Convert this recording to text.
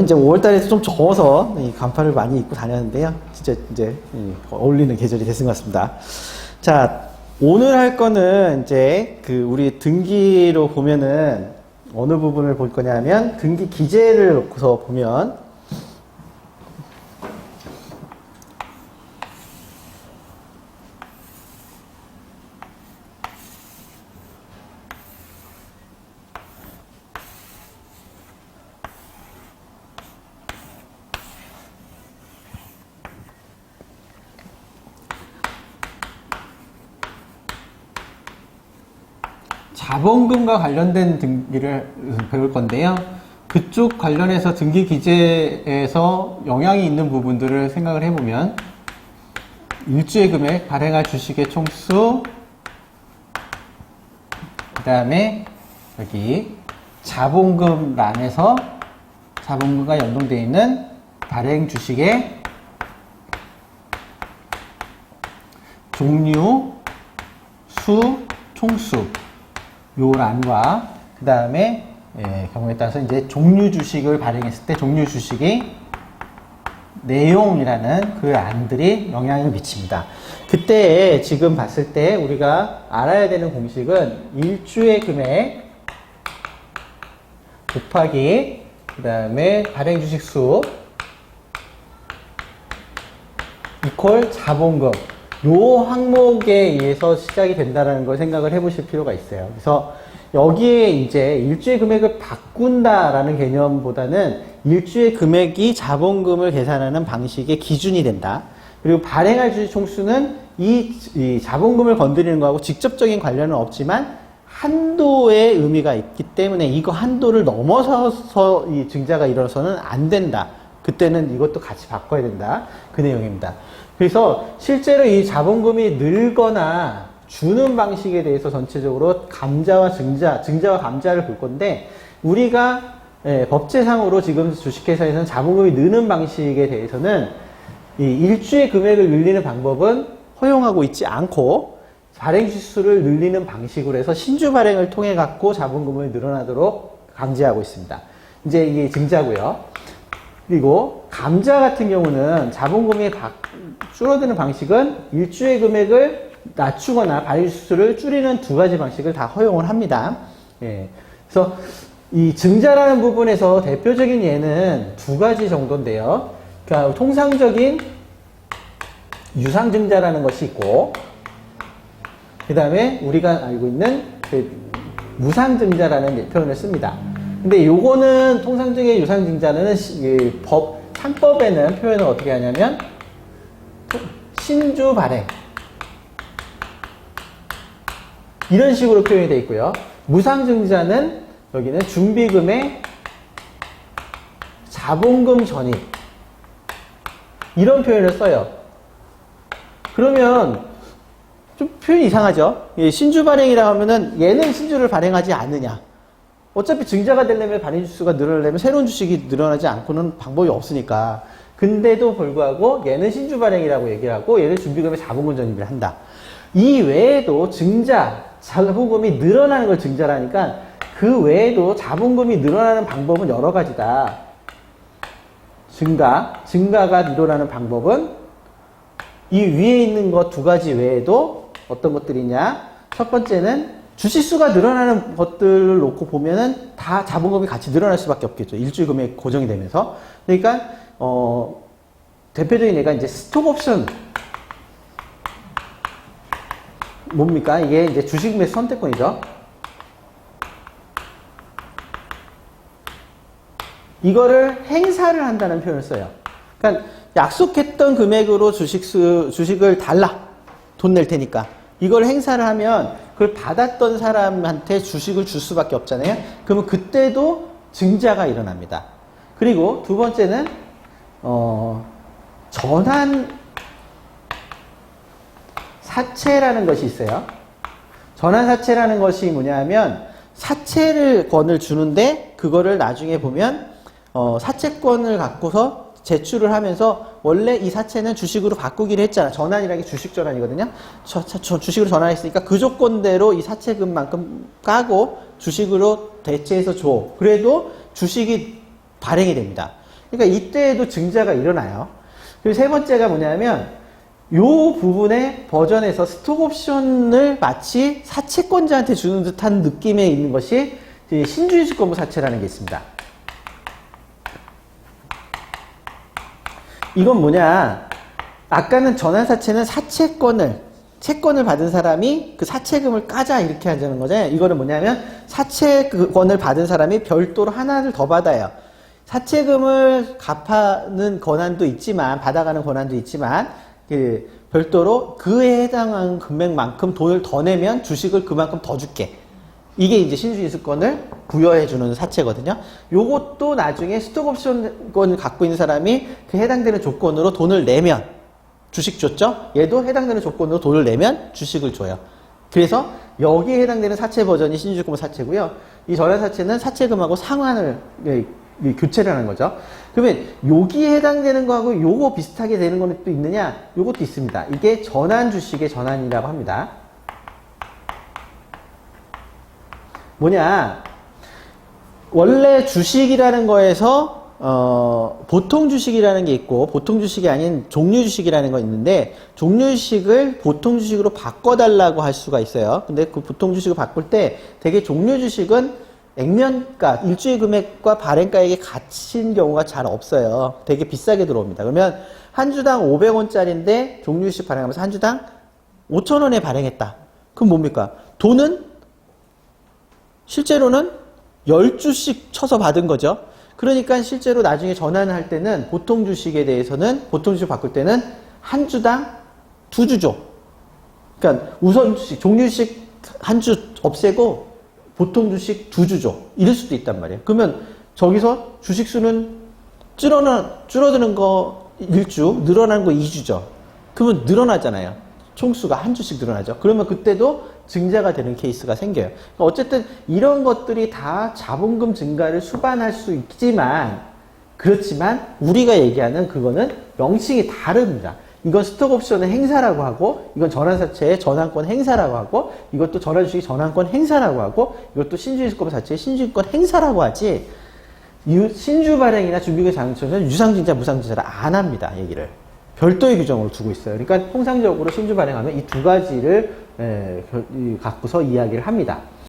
이제 5월달에 좀 더워서 이 간판을 많이 입고 다녔는데요. 진짜 이제 어울리는 계절이 됐은 것 같습니다. 자, 오늘 할 거는 이제 우리 등기로 보면은 어느 부분을 볼 거냐면 등기 기재를 놓고서 보면 자본금과 관련된 등기를 배울 건데요. 그쪽 관련해서 등기 기재에서 영향이 있는 부분들을 생각을 해보면 일주의 금액, 발행할 주식의 총수, 그 다음에 여기 자본금 란에서 자본금과 연동되어 있는 발행 주식의 종류, 수, 총수 요 란과 그 다음에 경우에 따라서 이제 종류 주식을 발행했을 때 종류 주식의 내용이라는 그 란들이 영향을 미칩니다. 그때 지금 봤을 때 우리가 알아야 되는 공식은 일주의 금액 곱하기 그 다음에 발행 주식 수 이퀄 자본금 요 항목에 의해서 시작이 된다는 걸 생각을 해보실 필요가 있어요. 그래서 여기에 이제 일주의 금액을 바꾼다라는 개념보다는 일주의 금액이 자본금을 계산하는 방식의 기준이 된다. 그리고 발행할 주식 총수는 이 자본금을 건드리는 거하고 직접적인 관련은 없지만 한도의 의미가 있기 때문에 이거 한도를 넘어서서 이 증자가 일어서는 안 된다. 그때는 이것도 같이 바꿔야 된다. 그 내용입니다. 그래서 실제로 이 자본금이 늘거나 주는 방식에 대해서 전체적으로 감자와 증자와 감자를 볼 건데 우리가 법제상으로 지금 주식회사에서는 자본금이 느는 방식에 대해서는 이 일주의 금액을 늘리는 방법은 허용하고 있지 않고 발행 주수를 늘리는 방식으로 해서 신주 발행을 통해 갖고 자본금을 늘어나도록 강제하고 있습니다. 이제 이게 증자고요. 그리고 감자 같은 경우는 자본금이 줄어드는 방식은 일주의 금액을 낮추거나 발행 수수를 줄이는 두 가지 방식을 다 허용을 합니다. 그래서 이 증자라는 부분에서 대표적인 예는 두 가지 정도인데요. 그러니까 통상적인 유상증자라는 것이 있고 그 다음에 우리가 알고 있는 무상증자라는 표현을 씁니다. 근데 요거는 통상적인 유상증자는 상법에는 표현을 어떻게 하냐면 신주 발행 이런 식으로 표현이 되어 있고요. 무상증자는 여기는 준비금의 자본금 전입 이런 표현을 써요. 그러면 좀 표현이 이상하죠? 신주 발행이라고 하면은 얘는 신주를 발행하지 않느냐. 어차피 증자가 되려면 발행 주수가 늘어나려면 새로운 주식이 늘어나지 않고는 방법이 없으니까. 근데도 불구하고 얘는 신주 발행이라고 얘기를 하고 얘는 준비금의 자본금 전입을 한다. 이 외에도 자본금이 늘어나는 걸 증자라니까 그 외에도 자본금이 늘어나는 방법은 여러 가지다. 증가가 일어나는 방법은 이 위에 있는 것 두 가지 외에도 어떤 것들이냐. 첫 번째는 주식수가 늘어나는 것들을 놓고 보면은 다 자본금이 같이 늘어날 수밖에 없겠죠. 일주일 금액이 고정이 되면서. 그러니까, 대표적인 예가 이제 스톡옵션. 뭡니까? 이게 이제 주식 매수 선택권이죠. 이거를 행사를 한다는 표현을 써요. 그러니까 약속했던 금액으로 주식을 달라. 돈 낼 테니까. 이걸 행사를 하면 그걸 받았던 사람한테 주식을 줄 수밖에 없잖아요. 그러면 그때도 증자가 일어납니다. 그리고 두 번째는 전환 사채라는 것이 있어요. 전환 사채라는 것이 뭐냐면 사채권을 주는데 그거를 나중에 보면 사채권을 갖고서 제출을 하면서 원래 이 사채는 주식으로 바꾸기로 했잖아. 전환이라는 게 주식 전환이거든요. 주식으로 전환했으니까 그 조건대로 이 사채금만큼 까고 주식으로 대체해서 줘. 그래도 주식이 발행이 됩니다. 그러니까 이때에도 증자가 일어나요. 그리고 세 번째가 뭐냐면 요 부분의 버전에서 스톡 옵션을 마치 사채권자한테 주는 듯한 느낌에 있는 것이 신주주권부 사채라는 게 있습니다. 이건 뭐냐? 아까는 전환사채는 채권을 받은 사람이 그 사채금을 까자 이렇게 하자는 거잖아요. 이거는 뭐냐면 사채권을 받은 사람이 별도로 하나를 더 받아요. 사채금을 갚아는 권한도 있지만, 받아가는 권한도 있지만, 별도로 그에 해당하는 금액만큼 돈을 더 내면 주식을 그만큼 더 줄게. 이게 이제 신주인수권을 부여해주는 사채거든요. 요것도 나중에 스톡옵션권을 갖고 있는 사람이 그 해당되는 조건으로 돈을 내면 주식 줬죠? 얘도 해당되는 조건으로 돈을 내면 주식을 줘요. 그래서 여기에 해당되는 사채 버전이 신주주권 사채고요. 이 전환사채는 사채금하고 상환을 교체를 하는 거죠. 그러면 여기에 해당되는 거하고 요거 비슷하게 되는 거는 또 있느냐? 요것도 있습니다. 이게 전환 주식의 전환이라고 합니다. 뭐냐? 원래 주식이라는 거에서 보통 주식이라는 게 있고 보통 주식이 아닌 종류 주식이라는 거 있는데 종류 주식을 보통 주식으로 바꿔달라고 할 수가 있어요. 근데 그 보통 주식을 바꿀 때 되게 종류 주식은 액면가, 일주일 금액과 발행가액이 같은 경우가 잘 없어요. 되게 비싸게 들어옵니다. 그러면 한 주당 500원짜리인데 종류주식 발행하면서 한 주당 5,000원에 발행했다. 그럼 뭡니까? 돈은 실제로는 10주씩 쳐서 받은 거죠. 그러니까 실제로 나중에 전환을 할 때는 보통 주식에 대해서는 보통 주식 바꿀 때는 한 주당 2주죠. 그러니까 우선 주식, 종류주식 한 주 없애고 보통 주식 2주죠. 이럴 수도 있단 말이에요. 그러면 저기서 주식 수는 줄어드는 거 1주, 늘어나는 거 2주죠. 그러면 늘어나잖아요. 총수가 한 주씩 늘어나죠. 그러면 그때도 증자가 되는 케이스가 생겨요. 그러니까 어쨌든 이런 것들이 다 자본금 증가를 수반할 수 있지만, 그렇지만 우리가 얘기하는 그거는 명칭이 다릅니다. 이건 스톡옵션의 행사라고 하고, 이건 전환사채의 전환권 행사라고 하고, 이것도 전환주식의 전환권 행사라고 하고, 이것도 신주주권 자체의 신주주권 행사라고 하지, 신주 발행이나 준비금 장처는 유상증자, 무상증자를 안 합니다. 얘기를. 별도의 규정으로 두고 있어요. 그러니까 통상적으로 신주 발행하면 이 두 가지를 갖고서 이야기를 합니다.